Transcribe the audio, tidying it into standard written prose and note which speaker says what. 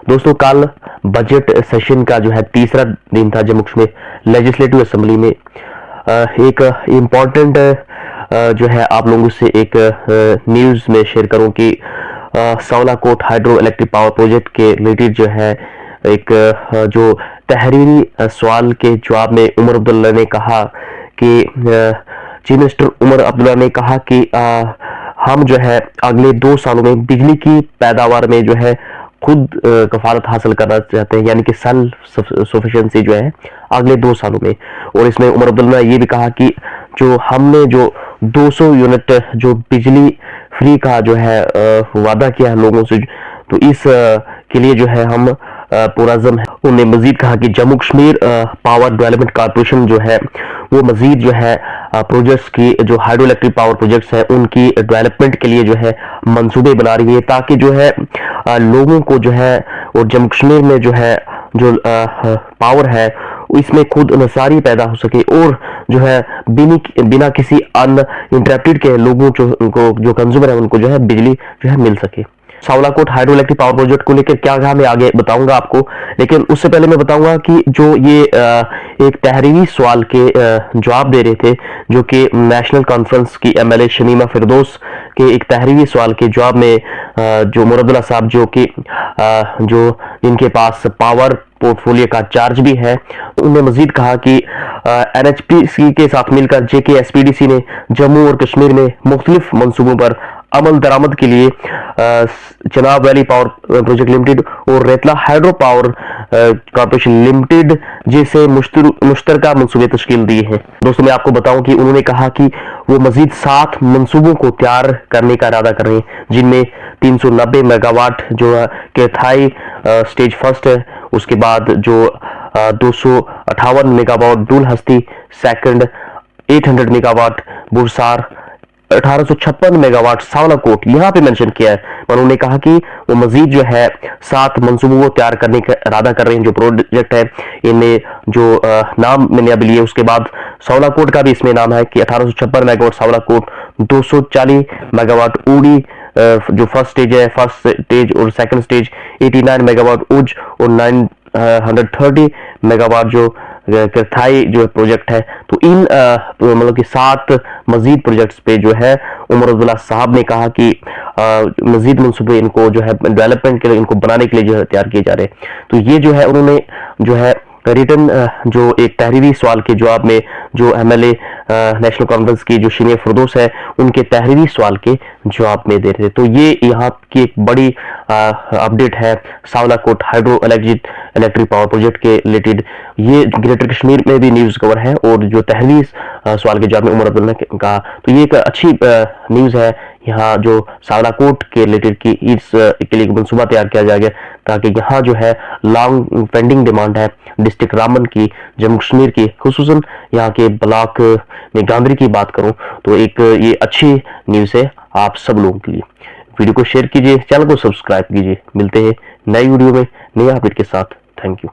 Speaker 1: दोस्तों कल budget session का जो है तीसरा दिन था जम्मू कश्मीर लेजिस्लेटिव असेंबली में। एक इम्पॉर्टेंट जो है आप लोगों से एक न्यूज़ में शेयर करूं कि सावलाकोट हाइड्रो इलेक्ट्रिक पावर प्रोजेक्ट के रिलेटेड जो है एक जो तहरीरी सवाल के जवाब में उमर अब्दुल्ला ने कहा कि चीफ मिनिस्टर उमर अब्दुल्ला ने कहा कि हम जो है अगले 2 सालों में बिजली की पैदावार में जो है खुद कफालत हासिल करना चाहते हैं, यानी कि सेल्फ सफिशिएंसी जो है अगले 2 सालों में। और इसमें उमर अब्दुल्ला ने ये भी कहा कि जो हमने जो 200 यूनिट जो बिजली फ्री का जो है वादा किया है लोगों से, तो इस के लिए जो है हम पुरअज़्म है। उन्होंने मजीद कहा कि Jammu Kashmir power development corporation जो है वो मजीद जो है प्रोजेक्ट्स की जो हाइड्रो इलेक्ट्रिक पावर प्रोजेक्ट्स है उनकी डेवलपमेंट के लिए जो है मंसूबे बना रही है, ताकि जो है लोगों को जो है और जम्मू कश्मीर में जो है जो पावर है इसमें खुद इंसारी पैदा हो सके और जो है बिना किसी अनइंटरप्टेड के लोगों को जो कंज्यूमर है उनको जो है बिजली जो है मिल सके। सावलाकोट हाइड्रो इलेक्ट्रिक पावर प्रोजेक्ट को लेकर क्या कहा मैं आगे बताऊंगा आपको, लेकिन उससे पहले मैं बताऊंगा कि जो ये एक तहरीरी सवाल के जवाब दे रहे थे, जो कि नेशनल कॉन्फ्रेंस की एमएलए शमीमा फिरदौस के एक तहरीरी सवाल के जवाब में जो उमर अब्दुल्ला साहब जो कि जो इनके पास पावर पोर्टफोलियो का चार्ज भी है, उन्होंने मजीद कहा कि एनएचपीसी के साथ मिलकर जेकेएसपीडीसी ने जम्मू और कश्मीर में मुख्तलिफ मंसूबों पर अमल दरामद के लिए Chenab valley power project limited और रेतला हाइड्रो पावर कॉर्पोरेशन लिमिटेड जैसे मुश्तरका मंसूबे तश्कील दिए हैं। दोस्तों मैं आपको बताऊं कि उन्होंने कहा कि वो मजीद 7 मंसूबों को तैयार करने का इरादा कर रहे हैं, जिनमें 390 मेगावाट जो केथाई स्टेज फर्स्ट है, उसके बाद जो 258 मेगावाट दूल हस्ती सेकंड, 800 मेगावाट बुरसार, 1856 मेगावाट सावलाकोट यहाँ पे मेंशन किया है। उन्होंने कहा कि वो मजीद जो है 7 मंसूबों को तैयार करने का इरादा कर रहे हैं। जो प्रोजेक्ट है इनमें जो नाम मैंने अभी लिए, उसके बाद सावलाकोट का भी इसमें नाम है कि 1856 मेगावाट सावलाकोट, 240 मेगावाट उड़ी जो फर्स्ट स्टेज और सेकंड स्टेज, 89 मेगावाट उज और 930 मेगावाट जो थाई जो प्रोजेक्ट है। तो इन मतलब कि 7 मजीद प्रोजेक्ट्स पे जो है उमर अब्दुल्ला साहब ने कहा कि मजीद मंसूबे इनको जो है डेवलपमेंट के लिए इनको बनाने के लिए जो है तैयार किए जा रहे हैं। तो ये जो है उन्होंने जो है रिटर्न जो एक तहरीरी सवाल के जवाब में जो एमएलए नेशनल कॉन्फ्रेंस की जो शमीमा फिरदौस है उनके तहरीरी सवाल के जवाब में दे रहे थे। तो ये यहाँ की एक बड़ी अपडेट है सावलाकोट हाइड्रो इलेक्ट्रिक पावर प्रोजेक्ट के रिलेटेड। ये ग्रेटर कश्मीर में भी न्यूज़ कवर है और जो तहरीरी सवाल के जवाब में उमर अब्दुल्ला ने कहा, तो ये एक अच्छी न्यूज़ है यहाँ जो सावलाकोट के रिलेटेड की इस के लिए मंसूबा तैयार किया जाएगा, ताकि यहाँ जो है लॉन्ग पेंडिंग डिमांड है डिस्ट्रिक्ट रामबन की, जम्मू कश्मीर की, खुसूसन यहाँ के ब्लॉक में गांधरी की बात करूं तो एक ये अच्छी न्यूज़ है आप सब लोगों के लिए। वीडियो को शेयर कीजिए, चैनल को सब्सक्राइब कीजिए। मिलते हैं नई वीडियो में नए अपडेट के साथ। Thank you.